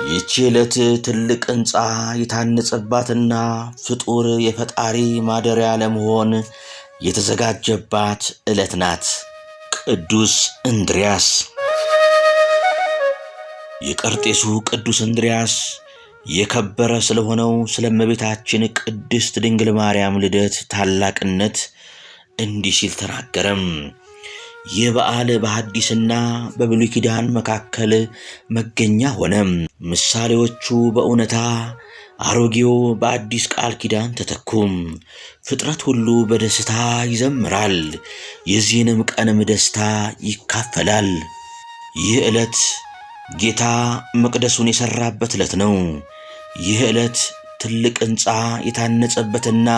A: ይህች ዕለት ትልቅ ሕንፃ የታነጸባትና ፍጡር የፈጣሪ ማደሪያ ለመሆን የተዘጋጀባት ዕለት ናት። ቅዱስ እንድርያስ። የቀርጤሱ ቅዱስ እንድርያስ የከበረ ስለሆነው ስለ እመቤታችን ቅድስት ድንግል ማርያም ልደት ታላቅነት እንዲህ ሲል ተናገረም። ይህ በዓል በሐዲስና በብሉይ ኪዳን መካከል መገኛ ሆነ። ምሳሌዎቹ በእውነታ አሮጌው በአዲስ ቃል ኪዳን ተተኩም። ፍጥረት ሁሉ በደስታ ይዘምራል፣ የዚህንም ቀንም ደስታ ይካፈላል። ይህ ዕለት ጌታ መቅደሱን የሠራበት ዕለት ነው። ይህ ዕለት ትልቅ ሕንፃ የታነጸበትና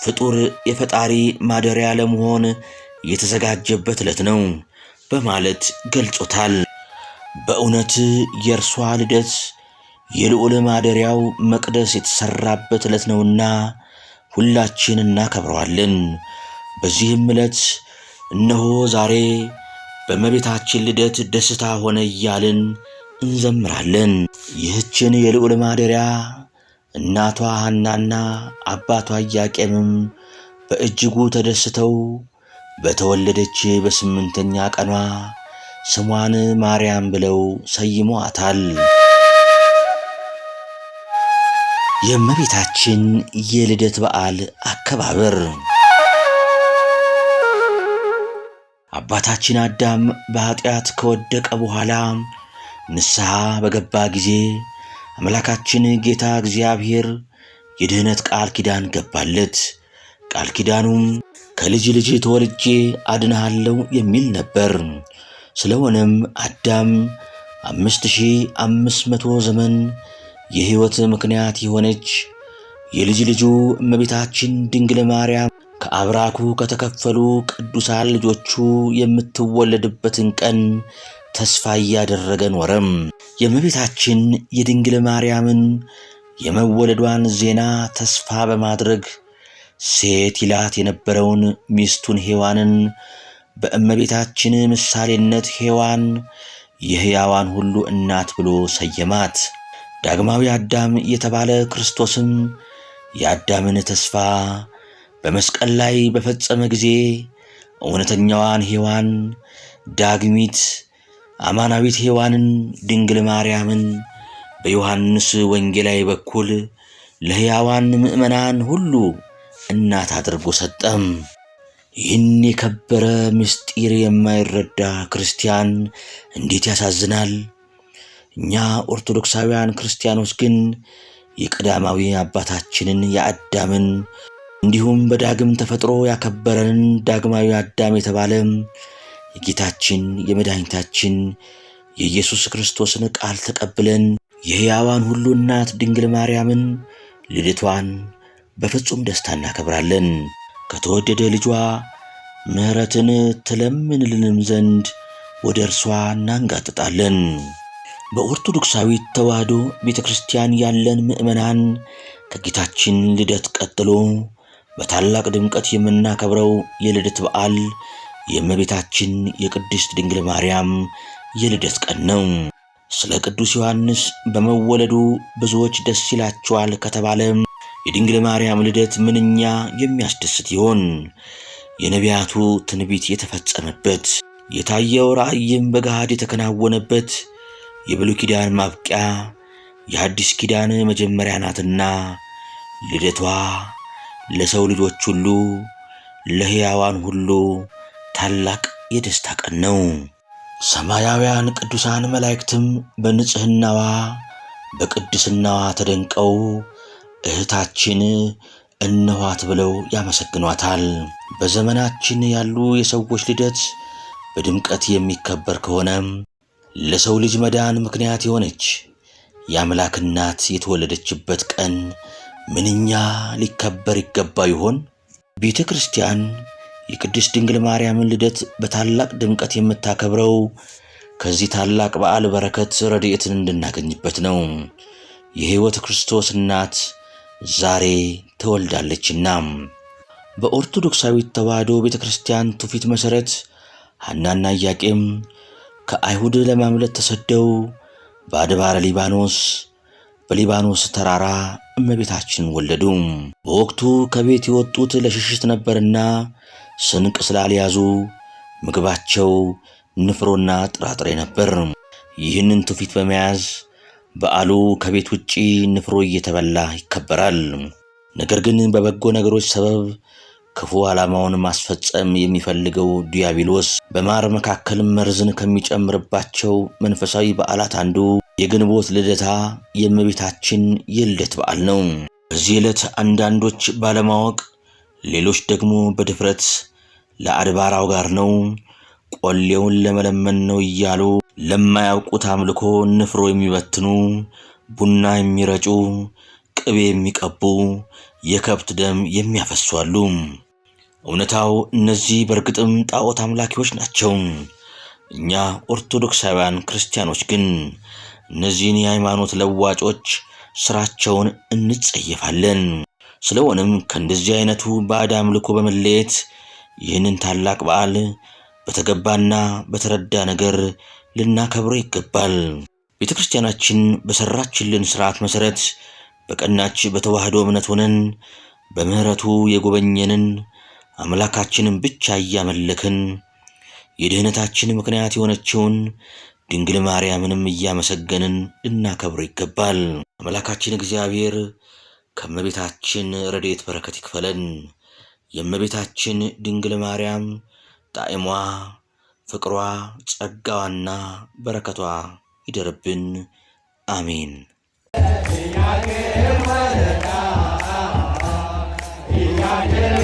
A: ፍጡር የፈጣሪ ማደሪያ ለመሆን የተዘጋጀበት ዕለት ነው በማለት ገልጾታል። በእውነት የእርሷ ልደት የልዑል ማደሪያው መቅደስ የተሠራበት ዕለት ነውና ሁላችን እናከብረዋለን። በዚህም ዕለት እነሆ ዛሬ በእመቤታችን ልደት ደስታ ሆነ እያልን እንዘምራለን። ይህችን የልዑል ማደሪያ እናቷ ሐናና አባቷ ኢያቄምም በእጅጉ ተደስተው በተወለደች በ8ኛ ቀኗ ስሟን ማርያም ብለው ሰይመዋታል። የእመቤታችን የልደት በዓል አከባበር አባታችን አዳም በኃጢአት ከወደቀ በኋላ ንስሐ በገባ ጊዜ አምላካችን ጌታ እግዚአብሔር የድኅነት ቃል ኪዳን ገባለት። ቃል ኪዳኑም ከልጅ ልጅ ተወልጄ አድንሃለሁ የሚል ነበር። ስለሆነም አዳም 5500 ዘመን የሕይወት ምክንያት የሆነች የልጅ ልጁ እመቤታችን ድንግል ማርያም ከአብራኩ ከተከፈሉ ቅዱሳን ልጆቹ የምትወለድበትን ቀን ተስፋ እያደረገ ኖረም። የእመቤታችን የድንግል ማርያምን የመወለዷን ዜና ተስፋ በማድረግ ሴት ይላት የነበረውን ሚስቱን ሔዋንን በእመቤታችን ምሳሌነት ሔዋን የሕያዋን ሁሉ እናት ብሎ ሰየማት። ዳግማዊ አዳም የተባለ ክርስቶስም የአዳምን ተስፋ በመስቀል ላይ በፈጸመ ጊዜ እውነተኛዋን ሔዋን ዳግሚት አማናዊት ሔዋንን ድንግል ማርያምን በዮሐንስ ወንጌላዊ በኩል ለሕያዋን ምእመናን ሁሉ እናት አድርጎ ሰጠም። ይህን የከበረ ምስጢር የማይረዳ ክርስቲያን እንዴት ያሳዝናል! እኛ ኦርቶዶክሳውያን ክርስቲያኖች ግን የቀዳማዊ አባታችንን የአዳምን እንዲሁም በዳግም ተፈጥሮ ያከበረንን ዳግማዊ አዳም የተባለ የጌታችን የመድኃኒታችን የኢየሱስ ክርስቶስን ቃል ተቀብለን የሕያዋን ሁሉ እናት ድንግል ማርያምን ልደቷን በፍጹም ደስታ እናከብራለን። ከተወደደ ልጇ ምሕረትን ትለምንልንም ዘንድ ወደ እርሷ እናንጋጥጣለን። በኦርቶዶክሳዊት ተዋሕዶ ቤተ ክርስቲያን ያለን ምእመናን ከጌታችን ልደት ቀጥሎ በታላቅ ድምቀት የምናከብረው የልደት በዓል የእመቤታችን የቅድስት ድንግል ማርያም የልደት ቀን ነው። ስለ ቅዱስ ዮሐንስ በመወለዱ ብዙዎች ደስ ይላቸዋል ከተባለ የድንግል ማርያም ልደት ምንኛ የሚያስደስት ይሆን! የነቢያቱ ትንቢት የተፈጸመበት፣ የታየው ራእይም በገሃድ የተከናወነበት፣ የብሉይ ኪዳን ማብቂያ የአዲስ ኪዳን መጀመሪያ ናትና ልደቷ ለሰው ልጆች ሁሉ ለሕያዋን ሁሉ ታላቅ የደስታ ቀን ነው። ሰማያውያን ቅዱሳን መላእክትም በንጽሕናዋ በቅድስናዋ ተደንቀው እህታችን እነኋት ብለው ያመሰግኗታል። በዘመናችን ያሉ የሰዎች ልደት በድምቀት የሚከበር ከሆነ ለሰው ልጅ መዳን ምክንያት የሆነች የአምላክ እናት የተወለደችበት ቀን ምንኛ ሊከበር ይገባ ይሆን? ቤተ ክርስቲያን የቅድስት ድንግል ማርያምን ልደት በታላቅ ድምቀት የምታከብረው ከዚህ ታላቅ በዓል በረከት ረድኤትን እንድናገኝበት ነው። የሕይወት ክርስቶስ እናት ዛሬ ተወልዳለችና። በኦርቶዶክሳዊት ተዋሕዶ ቤተ ክርስቲያን ትውፊት መሠረት ሐናና ኢያቄም ከአይሁድ ለማምለጥ ተሰደው በአድባረ ሊባኖስ በሊባኖስ ተራራ እመቤታችንን ወለዱ። በወቅቱ ከቤት የወጡት ለሽሽት ነበርና ስንቅ ስላልያዙ ምግባቸው ንፍሮና ጥራጥሬ ነበር። ይህንን ትውፊት በመያዝ በዓሉ ከቤት ውጪ ንፍሮ እየተበላ ይከበራል። ነገር ግን በበጎ ነገሮች ሰበብ ክፉ ዓላማውን ማስፈጸም የሚፈልገው ዲያብሎስ በማር መካከል መርዝን ከሚጨምርባቸው መንፈሳዊ በዓላት አንዱ የግንቦት ልደታ የእመቤታችን የልደት በዓል ነው። በዚህ ዕለት አንዳንዶች ባለማወቅ፣ ሌሎች ደግሞ በድፍረት ለአድባራው ጋር ነው ቆሌውን ለመለመን ነው እያሉ ለማያውቁት አምልኮ ንፍሮ የሚበትኑ፣ ቡና የሚረጩ፣ ቅቤ የሚቀቡ፣ የከብት ደም የሚያፈሱ አሉ። እውነታው እነዚህ በእርግጥም ጣዖት አምላኪዎች ናቸው። እኛ ኦርቶዶክሳውያን ክርስቲያኖች ግን እነዚህን የሃይማኖት ለዋጮች ሥራቸውን እንጸየፋለን። ስለሆነም ከእንደዚህ አይነቱ ባዕድ አምልኮ በመለየት ይህንን ታላቅ በዓል በተገባና በተረዳ ነገር ልናከብረው ይገባል። ቤተ ክርስቲያናችን በሠራችልን ሥርዓት መሠረት በቀናች በተዋህዶ እምነት ሆነን በምሕረቱ የጎበኘንን አምላካችንን ብቻ እያመለክን የድኅነታችን ምክንያት የሆነችውን ድንግል ማርያምንም እያመሰገንን ልናከብር ይገባል። አምላካችን እግዚአብሔር ከእመቤታችን ረድኤት በረከት ይክፈለን። የእመቤታችን ድንግል ማርያም ጣዕሟ፣ ፍቅሯ፣ ጸጋዋና በረከቷ ይደርብን። አሜን።
B: Yeah.